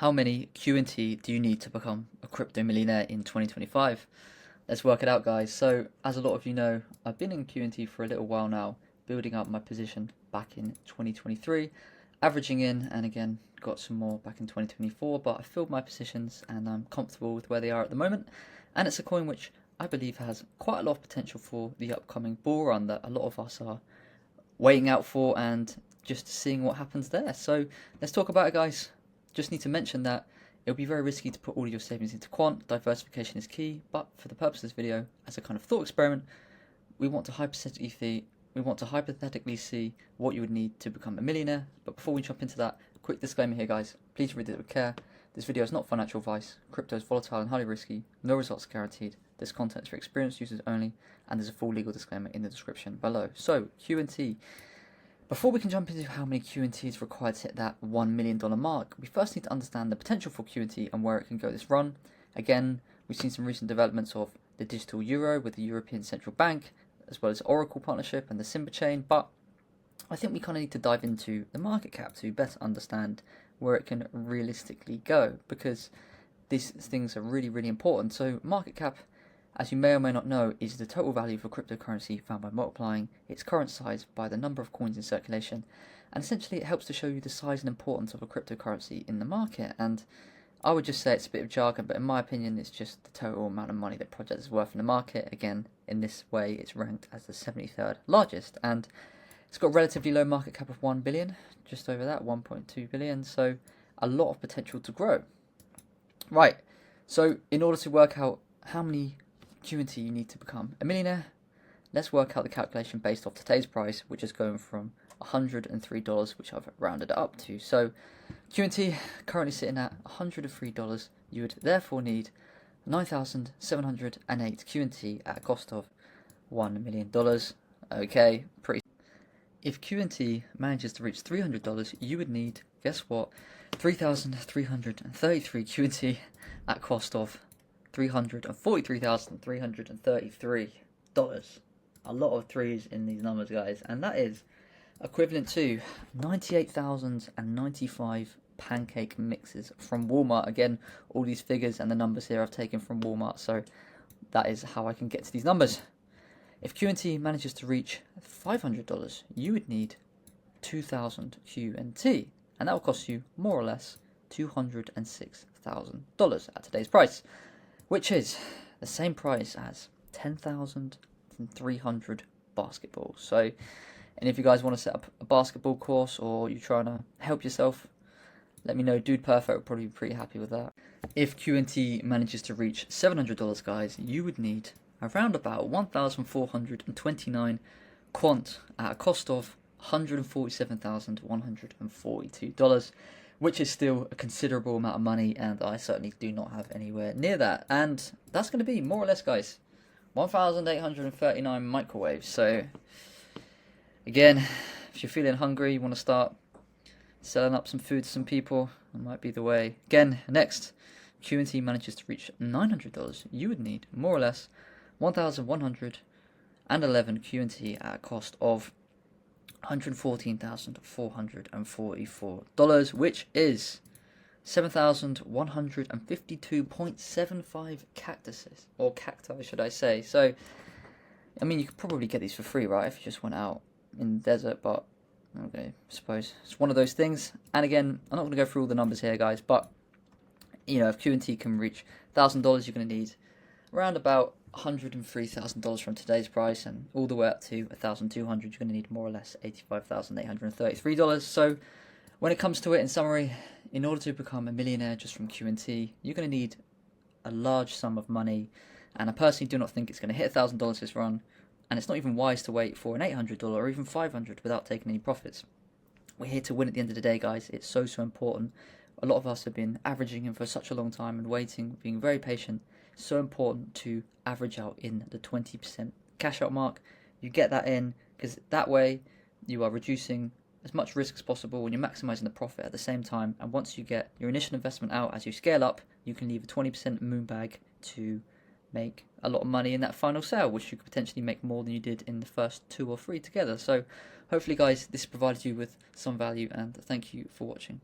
How many QNT do you need to become a crypto millionaire in 2025? Let's work it out, guys. So, as a lot of you know, I've been in QNT for a little while now, building up my position back in 2023, averaging in, and again, got some more back in 2024, but I filled my positions and I'm comfortable with where they are at the moment. And it's a coin which I believe has quite a lot of potential for the upcoming bull run that a lot of us are waiting out for and just seeing what happens there. So, let's talk about it, guys. Just need to mention that it'll be very risky to put all of your savings into quant. Diversification is key, but for the purpose of this video, as a kind of thought experiment, we want to hypothetically see what you would need to become a millionaire. But before we jump into that, quick disclaimer here, guys. Please read it with care. This video is not financial advice. Crypto is volatile and highly risky. No results guaranteed. This content is for experienced users only, and there's a full legal disclaimer in the description below. So, QNT. Before we can jump into how many QNT is required to hit that $1 million mark, we first need to understand the potential for QNT and where it can go this run. Again, we've seen some recent developments of the digital euro with the European Central Bank, as well as Oracle partnership and the Simba chain, but I think we kind of need to dive into the market cap to better understand where it can realistically go, because these things are really, really important. So market cap, as you may or may not know, is the total value of a cryptocurrency found by multiplying its current size by the number of coins in circulation. And essentially it helps to show you the size and importance of a cryptocurrency in the market. And I would just say it's a bit of jargon, but in my opinion it's just the total amount of money that project is worth in the market. Again, in this way it's ranked as the 73rd largest. And it's got relatively low market cap of 1 billion, just over that, 1.2 billion. So a lot of potential to grow. Right, so in order to work out how many QNT you need to become a millionaire, let's work out the calculation based off today's price, which is going from $103, which I've rounded it up to. So QNT currently sitting at $103. You would therefore need 9,708 QNT at a cost of $1 million. Okay, pretty. If QNT manages to reach $300, you would need, guess what, 3,333 QNT at cost of $343,333. A lot of threes in these numbers, guys, and that is equivalent to 98,095 pancake mixes from Walmart. Again, all these figures and the numbers here I've taken from Walmart, so that is how I can get to these numbers. If QNT manages to reach $500, you would need 2,000 QNT, and that will cost you more or less $206,000 at today's price, which is the same price as 10,300 basketballs. So, and if you guys want to set up a basketball course or you're trying to help yourself, let me know. Dude Perfect will probably be pretty happy with that. If QNT manages to reach $700, guys, you would need around about 1,429 quant at a cost of $147,142. Which is still a considerable amount of money, and I certainly do not have anywhere near that. And that's going to be, more or less, guys, 1,839 microwaves. So, again, if you're feeling hungry, you want to start selling up some food to some people, that might be the way. Again, next, QNT manages to reach $900, you would need, more or less, 1,111 QNT at a cost of $114,444, which is 7,152.75 cactuses, or cacti should I say. So, I mean, you could probably get these for free, right, if you just went out in the desert, but, okay, I suppose it's one of those things. And again, I'm not going to go through all the numbers here, guys, but, you know, if QNT can reach $1,000, you're going to need around about $103,000 from today's price, and all the way up to $1,200, you're going to need more or less $85,833. So when it comes to it, in summary, in order to become a millionaire just from QNT, you're going to need a large sum of money, and I personally do not think it's going to hit $1,000 this run, and it's not even wise to wait for an $800 or even $500 without taking any profits. We're here to win at the end of the day, guys. It's so important. A lot of us have been averaging in for such a long time and waiting, being very patient. So important to average out in the 20% cash out mark. You get that in, because that way you are reducing as much risk as possible and you're maximizing the profit at the same time. And once you get your initial investment out, as you scale up, you can leave a 20% moon bag to make a lot of money in that final sale, which you could potentially make more than you did in the first 2 or 3 together. So hopefully, guys, this provided you with some value, and thank you for watching.